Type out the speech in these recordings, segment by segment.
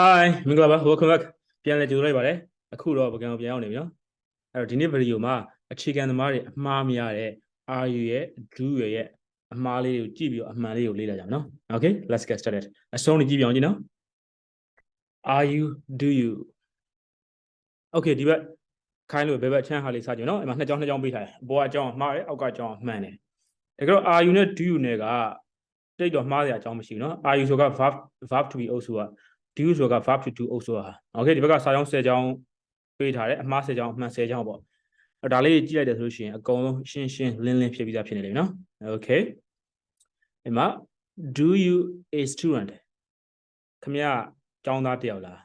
Hi မင်္ဂလာပါ welcome back ပြန်လဲကြိုလိုက်ပါတယ်အခုတော့ပကံကိုပြန်ရောက်နေပြီနော်အဲ့တော့ဒီနေ့ဗီဒီယိုမှာအခြေခံသမားတွေအမှားမရတဲ့ RU ရဲ့ do ရဲ့အမှားလေးတွေကိုကြည့်ပြီးတော့အမှန်လေးကိုလေ့လာကြမယ်နော် Okay let's get started အဆုံးထိကြည့်ပြအောင်ကြည့်နော် RU do you Okay ဒီဘက်ခိုင်းလို့ဘယ်ဘက်ချမ်းဟာလေးစကြည့်နော်အဲ့မှာနှစ်ကြောင်းပေးထားတယ်အပေါ်ကအကြောင်းမှားတယ်အောက်ကအကြောင်းမှန်တယ်တကယ်တော့ RU နဲ့ do you နဲ့ကတိတ်တော့မှားစရာအကြောင်းမရှိဘူးနော် RU ဆိုတာ verb to be အုပ်စုက do ဆိုတာ verb to do အုပ်စုဟာ Okay ဒီဘက်ကစာကြောင်း10ကြောင်းပေးထားတယ်အမှား10ကြောင်းအမှန်10ကြောင်းပေါ့ဒါလေးကြည့်လိုက်တယ်ဆိုလို့ရှိရင်အကုန်လုံးရှင်းရှင်းလင်းလင်းဖြစ်ပြီးသားဖြစ်နေတယ်နော် Okay အဲ့မှာ do you a student ခင်ဗျကျောင်းသားတယောက်လား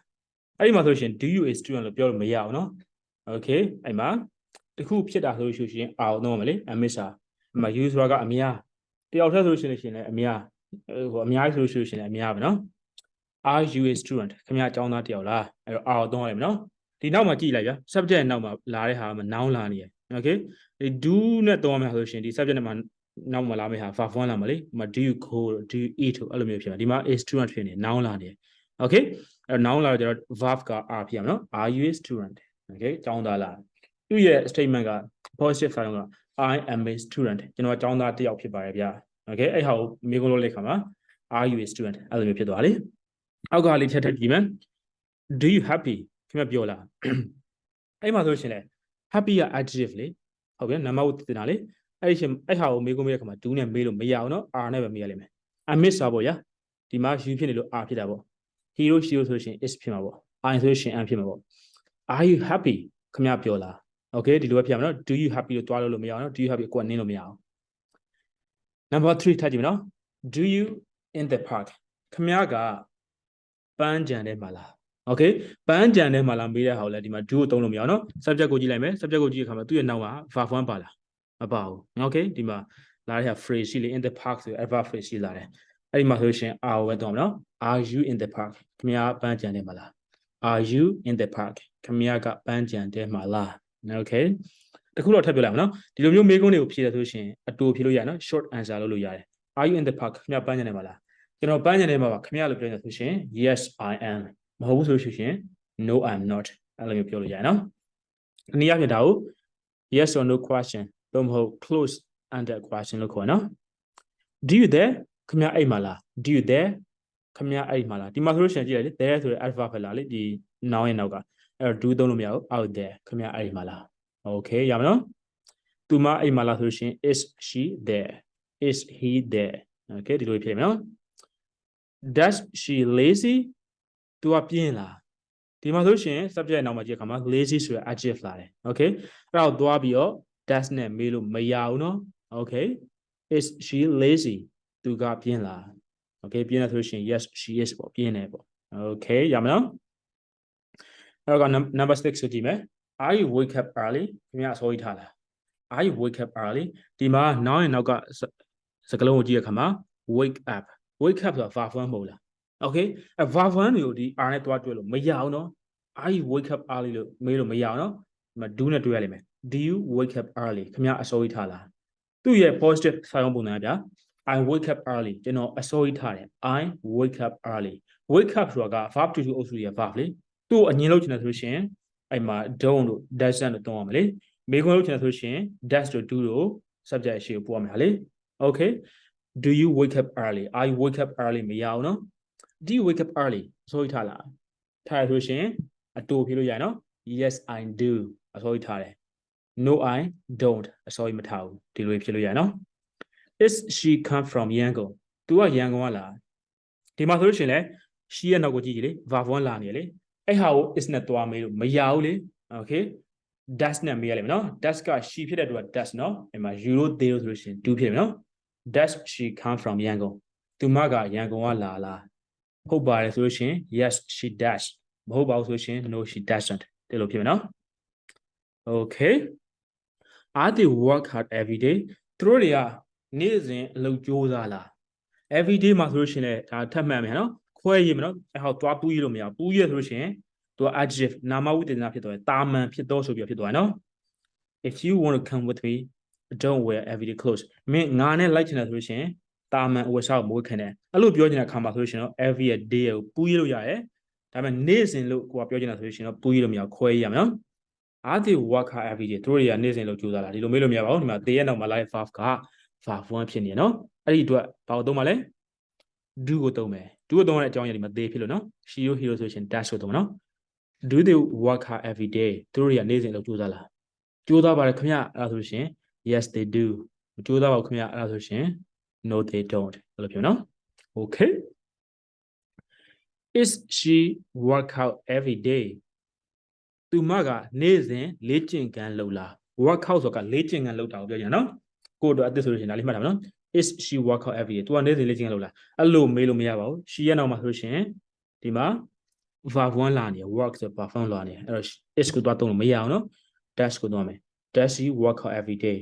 အဲ့ဒီမှာဆိုလို့ရှိရင် do you a student လို့ပြောလို့မရဘူးနော် Okay အဲ့မှာတခုဖြစ်တာဆိုလို့ရှိရင် R ကိုသုံးရမယ်လေ miss အဲ့မှာ you ဆိုတာတယောက်တည်းဆိုလို့ရှိရင်လည်းအများတယောက်ဆိုလို့ရှိရင်လည်းအများပဲနော် Are you a student ခင်ဗျကျောင်းသားတယောက်လားအဲ့တော့ R ကိုသုံးရလိမ့်မယ်နော်ဒီနောက်မှာကြည့်လိုက်ဗျာ subject နောက်မှာလာတဲ့ဟာက noun လာနေရယ် Okay ဒီ do နဲ့သုံးရမယ်ဆိုလို့ရှိရင်ဒီ subject နဲ့မှာနောက်မှာလာမယ့်ဟာ verb 1လာမှာလေဒီမှာ do you go do you eat အဲ့လိုမျိုးဖြစ်မှာဒီမှာ a student ဖြစ်နေ noun လာနေရယ် Okay အဲ့တော့ noun လာတော့ verb က R ဖြစ်ရမယ်နော် Are you a student Okay ကျောင်းသားလားသူ့ရဲ့ statement က positive စာလုံးက I am a student ကျွန်တော်ကျောင်းသားတယောက်ဖြစ်ပါတယ်ဗျာ Okay အဲ့ဟာကိုမေးခွန်းလုပ်လိုက်ခါမှာ Are you a student အဲ့လိုမျိုးဖြစ်သွားလေအောက်ကလေးထပ်ထပ်ကြည့်မယ် Do you happy ခင်ဗျပြောလားအဲ့မှာဆိုလို့ရှိရင်လေ happy က adjective လေဟုတ်ပြီနံပါတ်ကိုတင်တာလေအဲ့ဟာကိုမေးခွန်းမေးတဲ့ခါမှာ do နဲ့မေးလို့မရဘူးနော် R နဲ့ပဲမေးရလိမ့်မယ် I miss ပါပေါ့ဗျာဒီမှာ you ဖြစ်နေလို့ R ဖြစ်တာပေါ့ he တို့ she တို့ဆိုလို့ရှိရင် is ဖြစ်မှာပေါ့ I ဆိုလို့ရှိရင် am ဖြစ်မှာပေါ့ Are you happy ခင်ဗျပြောလား Okay ဒီလိုပဲဖြစ်ရမယ်နော် Do you happy လို့တွားလို့မရဘူးနော် Do you happy ကိုကနင်းလို့မရဘူး Number 3ထပ်ကြည့်မယ်နော် Do you in the park ခင်ဗျားကပန်းခြံထဲမှာလား Okay ပန်းခြံထဲမှာလားမေးတဲ့ဟာကိုလည်းဒီမှာ do ကိုသုံးလို့မရဘူးနော် subject ကိုကြည့်လိုက်မယ် subject ကိုကြည့်တဲ့အခါမှာသူ့ရဲ့နောက်မှာ verb 1ပါလားမပါဘူး Okay ဒီမှာလာတဲ့ဟာ phrase ရှိလေ in the park ဆို adverb phrase ရှိလာတယ်အဲ့ဒီမှာဆိုလို့ရှိရင် R ကိုပဲသုံးရမယ်နော် Are you in the park ခင်ဗျားပန်းခြံထဲမှာလား Are you in the park ခင်ဗျားကပန်းခြံထဲမှာလား Okay တခုတော့ထပ်ပြောလိုက်မယ်နော်ဒီလိုမျိုးမေးခွန်းတွေကိုဖြေတယ်ဆိုလို့ရှိရင်အတူဖြေလို့ရတယ်နော် short answer လုပ်လို့ရတယ် Are you in the park ခင်ဗျားပန်းခြံထဲမှာလားကျွန်တော်ပန်းခြံထဲမှာပါခင်ဗျားလို့ပြောနေဆိုရှင် Yes I am မဟုတ်ဘူးဆိုလို့ရှိရင် No I'm not အဲ့လိုမျိုးပြောလို့ရတယ်နော်ဒီနည်းအားဖြင့်ဒါကို Yes or no question သို့မဟုတ် close ended question လို့ခေါ်နော် Do you there ခင်ဗျားအဲ့မှာလား Do you there ခင်ဗျားအဲ့မှာလားဒီမှာဆိုလို့ရှိရင်ကြည့်ရလေ there ဆိုတဲ့ adverb ပဲလားလေဒီ noun ရဲ့နောက်ကအဲ့တော့ do သုံးလို့မရဘူး out there ခင်ဗျားအဲ့မှာလား Okay ရမယ်နော်သူမအဲ့မှာလားဆိုလို့ရှိရင် is she there is he there Okay ဒီလိုဖြစ်မယ်နော် Does she lazy သူကပြင်းလားဒီမှာဆိုလို့ရှိရင် subject ရဲ့နောက်မှာကြည့်တဲ့အခါမှာ lazy ဆိုတဲ့ adjective လာတယ် Okay အဲ့ဒါကိုသွားပြီးတော့ does နဲ့မေးလို့မရဘူးနော် Okay is she lazy သူကပြင်းလား Okay ပြင်းတယ်ဆိုလို့ရှိရင် yes she is ပေါ့ပြင်းတယ်ပေါ့ Okay ရမယ်နော်အဲ့တော့ number 6ဆိုကြည့်မယ် Are you wake up early ခင်ဗျာအစောကြီးထားလား Are you wake up early ဒီမှာ noun ရဲ့နောက်ကစကားလုံးကိုကြည့်တဲ့အခါမှာ wake up wake up ဆိုတာ verb 1မဟုတ်လား Okay အဲ့ verb 1တွေကိုဒီ R နဲ့တွားတွေ့လို့မရဘူးနော် Are you wake up early လို့မေးလို့မရဘူးနော်ဒီမှာ do နဲ့တွေ့ရလိမ့်မယ် Do you wake up early ခင်ဗျာအစောကြီးထားလားသူ့ရဲ့ positive စာရုံးပုံစံကဗျာ I wake up early ကျွန်တော်အစောကြီးထားတယ် I wake up early wake up ဆိုတာက verb to do အုပ်စုရဲ့ verb လေသူ့ကိုအငြင်းလို့ချင်တယ်ဆိုလို့ရှိရင်အဲ့မှာ don't တို့ doesn't တို့သုံးရမယ်လေမေးခွန်းလုပ်ချင်တယ်ဆိုလို့ရှိရင် does တို့ do တို့ subject အရှိကိုပို့ရမယ်ဟာလေ Okay Do you wake up early I wake up early မရဘူးနော် Do you wake up early အစောကြီးထားလားထားရဆိုလို့ရှိရင်အတူဖြေလို့ရတယ်နော် Yes I do အစောကြီးထားတယ် No I don't အစောကြီးမထားဘူးဒီလိုဖြေလို့ရတယ်နော် Is she come from Yangon သူကရန်ကုန်ကလားဒီမှာဆိုလို့ရှိရင်လေ she ရဲ့နောက်ကိုကြည့်ကြည့်လေ verb 1လာနေလေအဲ့ဟာကို is နဲ့တွားမေးလို့မရဘူးလေ Okay does နဲ့မေးရလိမ့်မယ်နော် does က she ဖြစ်တဲ့အတွက် does နော်အဲ့မှာ you တို့ they တို့ဆိုလို့ရှိရင် do ဖြစ်မယ်နော် Does she come from Yangon သူမကရန်ကုန်ကလာလားဟုတ်ပါတယ်ဆိုလို့ရှိရင် yes she does မဟုတ်ပါဘူးဆိုလို့ရှိရင် no she doesn't ဒီလိုဖြစ်မယ်နော် Okay Are they work hard every day သူတို့တွေကနေ့စဉ်အလုပ်ကြိုးစားလား every day မှာဆိုလို့ရှိရင်လည်းဒါထပ်မှတ်မယ်နော်ခွဲရေးမယ်နော်အဲ့ဟောသွားပူးရေးလို့မရဘူးပူးရေးဆိုလို့ရှိရင်သူက adjective နာမဝိသေသနဖြစ်သွားတယ်တာမန်ဖြစ်တော့ဆိုပြီးဖြစ်သွားတယ်နော် If you want to come with me don't wear everyday clothes မင်းငါနဲ့လိုက်ချင်တယ်ဆိုလို့ရှိရင်တာမန်အဝတ်စားကိုမဝတ်ခင်နဲ့အဲ့လိုပြောချင်တဲ့အခါမှာဆိုလို့ရှိရင်တော့ every day ကိုပူးရေးလို့ရတယ် ဒါပေမဲ့နေ့စဉ်လို့ကိုကပြောချင်တာဆိုရှင်တော့ပူးရလို့မရခွဲရမယ်နော် Are they work hard every day သူတို့တွေကနေ့စဉ်လို့ကြိုးစားလာဒီလိုမေးလို့မရပါဘူးဒီမှာ they ရဲ့နောက်မှာလာတဲ့ verb က verb 1ဖြစ်နေနော်အဲ့ဒီအတွက်ဘာကိုသုံးပါလဲ do ကိုသုံးမယ် do ကိုသုံးရတဲ့အကြောင်းအရာဒီမှာ they ဖြစ်လို့နော် she တို့ he တို့ဆိုရှင် dash ကိုသုံးနော် do they work hard every day သူတို့တွေကနေ့စဉ်လို့ကြိုးစားလာကြိုးစားပါတယ်ခင်ဗျအဲ့ဒါဆိုရှင် yes they do ကြိုးစားပါခင်ဗျအဲ့ဒါဆိုရှင် no they don't ဘယ်လိုပြောနော် okay is she work out every day သူမကနေ့စဉ်လေ့ကျင့်ခန်းလုပ်လား work out ဆိုတာကလေ့ကျင့်ခန်းလုပ်တာကိုပြောကြတယ်နော်ကိုတို့အသက်ဆိုလို့ရှိရင်ဒါလေးမှတ်ထားမယ်နော် is she work out every day သူကနေ့စဉ်လေ့ကျင့်ခန်းလုပ်လားအဲ့လိုမေးလို့မရပါဘူး she ရဲ့နောက်မှာဆိုရှင်ဒီမှာ verb 1လာနေ work ဆို verb 1လာနေအဲ့တော့ is ကိုတော့သုံးလို့မရအောင်နော် dash ကိုသုံးမယ် does she work out every day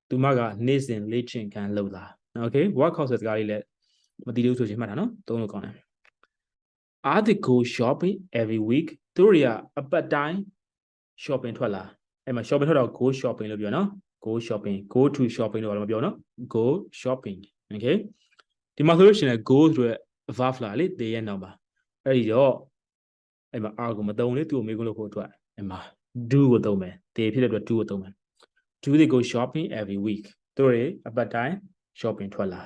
သူမကနေ့စဉ်လေ့ကျင့်ခန်းလုပ်လား okay work out ဆိုတဲ့စကားလေးလည်းမသိလို့ဆိုရှင်မှတ်တာနော်သုံးလို့ကောင်းတယ် Are they go shopping every week သူတို့တွေကအပတ်တိုင်း shopping ထွက်လာအဲ့မှာ shopping ထွက်တော့ go shopping လို့ပြောနော် go shopping go to shopping လို့မပြောနော် go shopping okay ဒီမှာဆိုလို့ရှိရင် go ဆိုတဲ့ verb လာလေ they ရဲ့နောက်ပါအဲ့ဒီတော့အဲ့မှာ are ကိုမသုံးလေသူ့ကိုမေးခွန်းလုပ်ဖို့အတွက်အဲ့မှာ do ကိုသုံးမယ် they ဖြစ်တဲ့အတွက် do ကိုသုံးမယ် do they go shopping every week သူတို့တွေအပတ်တိုင်း shopping ထွက်လာ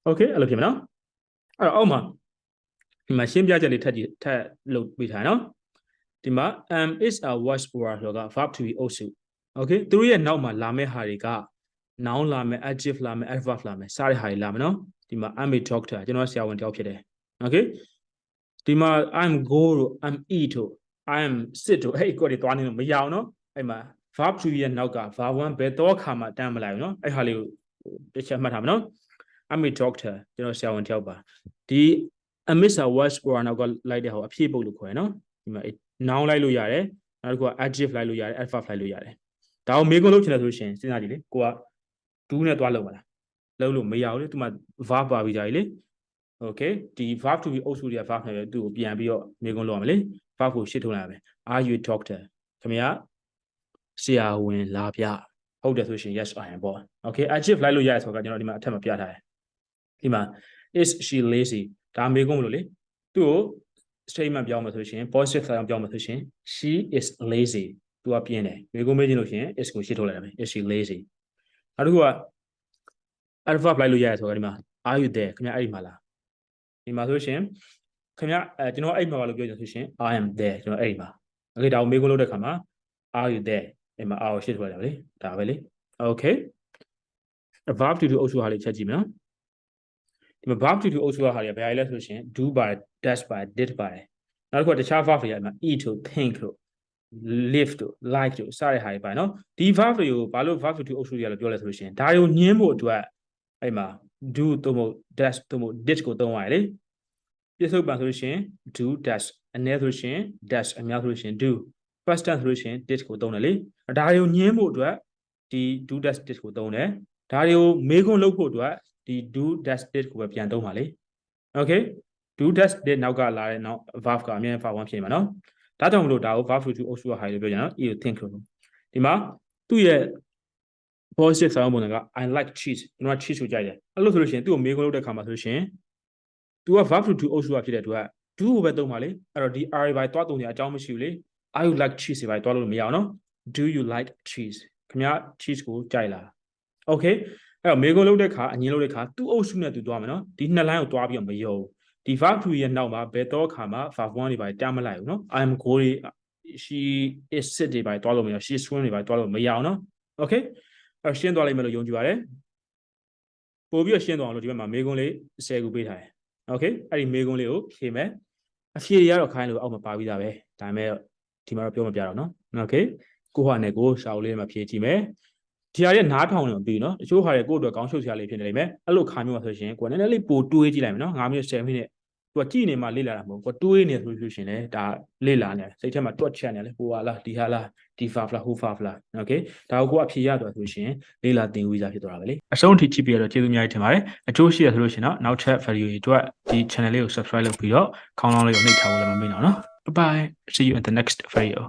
okay အဲ့လိုဖြစ်မယ်နော်အဲ့တော့အောက်မှာဒီမှာရှင်းပြချက်လေးထပ်လုပ်ပေးထားနော်ဒီမှာ is a watch word ဆိုတာ verb to be အုပ်စု okay သူတို့ရဲ့နောက်မှာလာမဲ့ဟာတွေက noun လာမဲ့ adjective လာမဲ့ adverb လာမဲ့စတဲ့ဟာတွေလာမယ်နော်ဒီမှာ I'm a doctor ကျွန်တော်ဆရာဝန်တယောက်ဖြစ်တယ် okay ဒီမှာ I'm go တို့ I'm eat တို့ I'm sit တို့အဲ့ကိုတွေသွားနေလို့မရအောင်နော်အဲ့မှာ verb to be ရဲ့နောက်က verb 1ဘယ်တော့ခါမှတန်းမလိုက်ဘူးနော်အဲ့ဟာလေးကိုတစ်ချက်မှတ်ထားမယ်နော် I'm a doctor ကျွန်တော်ဆရာဝန်တယောက်ပါဒီ a miss a watch or နောက်ကလိုက်တဲ့ဟောအဖြည့်ပုတ်လို့ခေါ်ရနော်ဒီမှာ noun လိုက်လို့ရတယ်နောက်တစ်ခုက adjective လိုက်လို့ရတယ် adverb လိုက်လို့ရတယ်ဒါကိုမေးခွန်းလုပ်ချင်တယ်ဆိုရှင်စဉ်းစားကြည့်လေကိုက do နဲ့တွားလုပ်ပါလားလုပ်လို့မရဘူးလေသူမှ verb ပါပြီးကြပြီလေ okay ဒီ verb to be အုပ်စုတွေက verb နဲ့ပဲသူ့ကိုပြန်ပြီးတော့မေးခွန်းလုပ်ရမယ်လေ verb ကိုရှင်းထုတ်လိုက်ရမယ် are you a doctor ခင်ဗျာဆရာဝန်လားဗျဟုတ်တယ်ဆိုရှင် yes I am ပေါ့ okay adjective လိုက်လို့ရတယ်ဆိုတော့ကျွန်တော်ဒီမှာအထက်မှာပြထားတယ်ဒီမှာ is she lazy ဒါမေးခွန်းမလို့လေသူ့ကို statement ပြောင်းမှာဆိုရှင် positive ဆိုင်အောင်ပြောင်းမှာဆိုရှင် she is lazy သူကပြင်းတယ်မေးခွန်းမေးခြင်းလို့ရှင် is ကိုရှင်းထုတ်လိုက်ရမယ် is she lazy နောက်တစ်ခုက adverb လိုက်လို့ရတယ်ဆိုတော့ဒီမှာ are you there ခင်ဗျအဲ့ဒီမှာလားဒီမှာဆိုရှင်ခင်ဗျကျွန်တော်အဲ့မှာပါလို့ပြောချင်ဆိုရှင် I am there ကျွန်တော်အဲ့ဒီမှာ okay ဒါကိုမေးခွန်းလုပ်တဲ့ခါမှာ are you there အဲ့မှာ are ကိုရှင်းထုတ်လိုက်ရမယ်လေဒါပဲလေ okay verb to do အုပ်စုဟာလေးချက်ကြည့်မယ်နော်ဒီမှာ verb to do အုပ်စုဟာတွေကဘယ်ဟာလဲဆိုရှင် do ပါတယ် dash ပါတယ် did ပါတယ်နောက်တစ်ခုကတခြား verb တွေအဲ့မှာ eat တို့ think တို့ live တို့ like တို့စတဲ့ဟာတွေပါနော်ဒီ verb တွေကိုဘာလို့ verb to do အုပ်စုတွေလို့ပြောလဲဆိုလို့ရှင်ဒါတွေကိုညှင်းဖို့အတွက်အဲ့မှာ do သို့မဟုတ် dash သို့မဟုတ် did ကိုသုံးရတယ်လေပြစ္ဆုတ်ပံဆိုလို့ရှင် do dash အနည်းဆိုလို့ရှင် dash အများဆိုလို့ရှင် do first tense ဆိုလို့ရှင် did ကိုသုံးတယ်လေဒါတွေကိုညှင်းဖို့အတွက်ဒီ do dash did ကိုသုံးတယ်ဒါတွေကိုမေးခွန်းလုပ်ဖို့အတွက်ဒီ do dash did ကိုပဲပြန်သုံးပါလေ okay do dash did နောက်ကလာတဲ့နောက် verb ကအမြဲ verb 1ဖြစ်နေမှာနော်ဒါကြောင့်မလို့ဒါကို verb to do အုပ်စုကဟာလို့ပြောကြနော် you think လို့ဒီမှာသူ့ရဲ့ positive ဆောင်းပုံက I like cheese ကျွန်တော် cheese ကိုကြိုက်တယ်အဲ့လိုဆိုလို့ရှိရင်သူ့ကိုမေးခွန်းလုပ်တဲ့ခါမှာဆိုလို့ရှိရင် तू က verb to do အုပ်စုကဖြစ်တဲ့အတွက် do ကိုပဲသုံးပါလေအဲ့တော့ဒီ are ဘာတွားသုံးနေအကြောင်းမရှိဘူးလေ I you like cheese ဘာတွားလို့မရအောင်နော် do you like cheese ခင်ဗျာ cheese ကိုကြိုက်လား okay အဲ့တော့မေးခွန်းလုပ်တဲ့ခါအငင်းလုပ်တဲ့ခါသူ့အုပ်စုနဲ့သူတွားမယ်နော်ဒီနှစ်လိုင်းကိုတွားပြီးတော့မယုံဒီ verb to ရဲ့နောက်မှာဘယ်တော့ခါမှာ verb 1တွေဘာတမ်းမလိုက်ဘူးနော် I am going she is sit တွေဘာတွားလို့မရ she swim တွေဘာတွားလို့မရအောင်နော် okay အဲ့ရှင်းသွားလိမ့်မယ်လို့ယုံကြည်ပါတယ်ပို့ပြီးတော့ရှင်းသွားအောင်လို့ဒီဘက်မှာမေးခွန်းလေး10ခုပေးထားတယ် okay အဲ့ဒီမေးခွန်းလေးကိုဖြေမယ်အဖြေတွေကတော့ခိုင်းလို့အောက်မှာပါပြီးသားပဲဒါပေမဲ့ဒီမှာတော့ပြောမပြတော့နော် okay ကိုဟာနဲ့ကိုရှာဦးလေးမှာဖြေကြည့်မယ်ဒီဟာရဲ့နားထောင်နေမပြီးနော်တချို့ဟာတွေကိုယ့်အတွက်ကောင်းရှုပ်စရာလေးဖြစ်နေလိမ့်မယ်အဲ့လိုခါမျိုးမှာဆိုရှင်ကိုယ်နည်းနည်းလေးပိုတွေးကြည့်လိုက်မယ်နော်9မိနစ်10မိနစ်သူကကြည့်နေမှလေ့လာတာမဟုတ်ကိုတွေးနေဆိုလို့ရှင်လေဒါလေ့လာနေစိတ်ထဲမှာတွက်ချက်နေလေဟိုဟာလားဒီဟာလားဒီဖာဖလားဟိုဖာဖလားโอเคဒါကိုကိုအဖြေရတော့ဆိုရှင်လေ့လာသင်ဝီစာဖြစ်သွားတာပဲလေအဆုံးထိကြည့်ပြရတော့ကျေးဇူးအများကြီးတင်ပါတယ်အကျိုးရှိရဆိုလို့ရှင်တော့နောက်ထပ် video တွေအတွက်ဒီ channel လေးကို subscribe လုပ်ပြီးတော့ခေါင်းလောင်းလေးကိုနှိပ်ထားဖို့လည်းမမေ့တော့နော်bye bye see you in the next video